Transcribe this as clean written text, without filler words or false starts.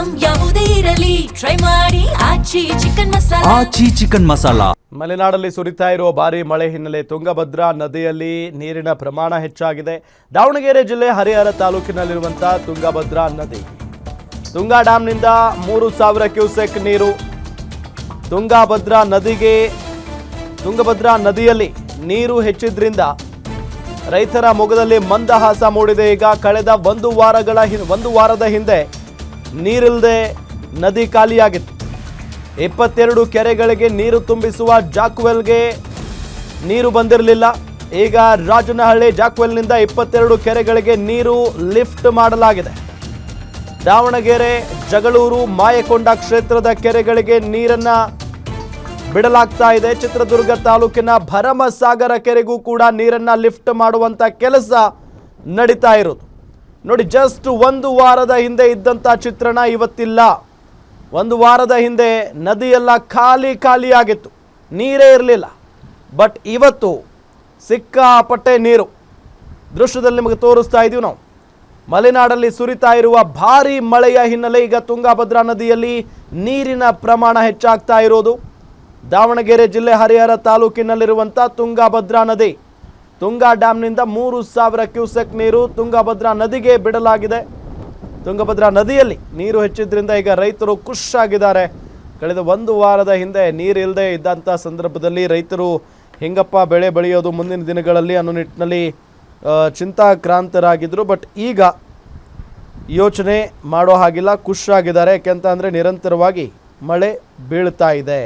Item ಯಾವುದೇ ಇರಲಿ try ಮಾಡಿ ಆಚಿ ಚಿಕನ್ ಮಸಾಲಾ. ಮಲೆನಾಡಲ್ಲಿ ಸುರಿತಾ ಇರುವ ಭಾರಿ ಮಳೆ ಹಿನ್ನೆಲೆ ತುಂಗಭದ್ರಾ ನದಿಯಲ್ಲಿ ನೀರಿನ ಪ್ರಮಾಣ ಹೆಚ್ಚಾಗಿದೆ. ದಾವಣಗೆರೆ ಜಿಲ್ಲೆ ಹರಿಹರ ತಾಲೂಕಿನಲ್ಲಿರುವಂತಹ ತುಂಗಭದ್ರಾ ನದಿ, ತುಂಗಾ ಡ್ಯಾಂನಿಂದ 3000 ಕ್ಯೂಸೆಕ್ ನೀರು ತುಂಗಭದ್ರಾ ನದಿಯಲ್ಲಿ ನೀರು ಹೆಚ್ಚಿದ್ರಿಂದ ರೈತರ ಮೊಗದಲ್ಲಿ ಮಂದಹಾಸ ಮೂಡಿದೆ. ಈಗ ಕಳೆದ ಒಂದು ವಾರದ ಹಿಂದೆ ನೀರಿಲ್ಲದೆ ನದಿ ಖಾಲಿಯಾಗಿತ್ತು. 22 ಕೆರೆಗಳಿಗೆ ನೀರು ತುಂಬಿಸುವ ಜಾಕ್ವೆಲ್ಗೆ ನೀರು ಬಂದಿರಲಿಲ್ಲ. ಈಗ ರಾಜನಹಳ್ಳಿ ಜಾಕ್ವೆಲ್ನಿಂದ 22 ಕೆರೆಗಳಿಗೆ ನೀರು ಲಿಫ್ಟ್ ಮಾಡಲಾಗಿದೆ. ದಾವಣಗೆರೆ, ಜಗಳೂರು, ಮಾಯಕೊಂಡ ಕ್ಷೇತ್ರದ ಕೆರೆಗಳಿಗೆ ನೀರನ್ನ ಬಿಡಲಾಗ್ತಾ ಇದೆ. ಚಿತ್ರದುರ್ಗ ತಾಲೂಕಿನ ಭರಮಸಾಗರ ಕೆರೆಗೂ ಕೂಡ ನೀರನ್ನ ಲಿಫ್ಟ್ ಮಾಡುವಂತ ಕೆಲಸ ನಡೀತಾ ಇರೋದು. ನೋಡಿ, ಜಸ್ಟ್ ಒಂದು ವಾರದ ಹಿಂದೆ ಇದ್ದಂಥ ಚಿತ್ರಣ ಇವತ್ತಿಲ್ಲ. ಒಂದು ವಾರದ ಹಿಂದೆ ನದಿಯೆಲ್ಲ ಖಾಲಿಯಾಗಿತ್ತು, ನೀರೇ ಇರಲಿಲ್ಲ. ಬಟ್ ಇವತ್ತು ಸಿಕ್ಕಾಪಟ್ಟೆ ನೀರು. ದೃಶ್ಯದಲ್ಲಿ ನಿಮಗೆ ತೋರಿಸ್ತಾ ಇದ್ದೀವಿ ನಾವು. ಮಲೆನಾಡಲ್ಲಿ ಸುರಿತಾ ಇರುವ ಭಾರಿ ಮಳೆಯ ಹಿನ್ನೆಲೆ ಈಗ ತುಂಗಭದ್ರಾ ನದಿಯಲ್ಲಿ ನೀರಿನ ಪ್ರಮಾಣ ಹೆಚ್ಚಾಗ್ತಾ ಇರೋದು. ದಾವಣಗೆರೆ ಜಿಲ್ಲೆ ಹರಿಹರ ತಾಲೂಕಿನಲ್ಲಿರುವಂಥ ತುಂಗಭದ್ರಾ ನದಿ, ತುಂಗಾ ಡ್ಯಾಂನಿಂದ 3000 ಕ್ಯೂಸೆಕ್ ನೀರು ತುಂಗಭದ್ರಾ ನದಿಗೆ ಬಿಡಲಾಗಿದೆ. ತುಂಗಭದ್ರಾ ನದಿಯಲ್ಲಿ ನೀರು ಹೆಚ್ಚಿದ್ರಿಂದ ಈಗ ರೈತರು ಖುಷಿಯಾಗಿದ್ದಾರೆ. ಕಳೆದ ಒಂದು ವಾರದ ಹಿಂದೆ ನೀರಿಲ್ಲದೆ ಇದ್ದಂಥ ಸಂದರ್ಭದಲ್ಲಿ ರೈತರು ಹೆಂಗಪ್ಪ ಬೆಳೆ ಬೆಳೆಯೋದು ಮುಂದಿನ ದಿನಗಳಲ್ಲಿ ಅನ್ನೋ ನಿಟ್ಟಿನಲ್ಲಿ ಚಿಂತಾಕ್ರಾಂತರಾಗಿದ್ದರು. ಬಟ್ ಈಗ ಯೋಚನೆ ಮಾಡೋ ಹಾಗಿಲ್ಲ, ಖುಷಿಯಾಗಿದ್ದಾರೆ. ಯಾಕೆಂತ ಅಂದರೆ ನಿರಂತರವಾಗಿ ಮಳೆ ಬೀಳ್ತಾ ಇದೆ.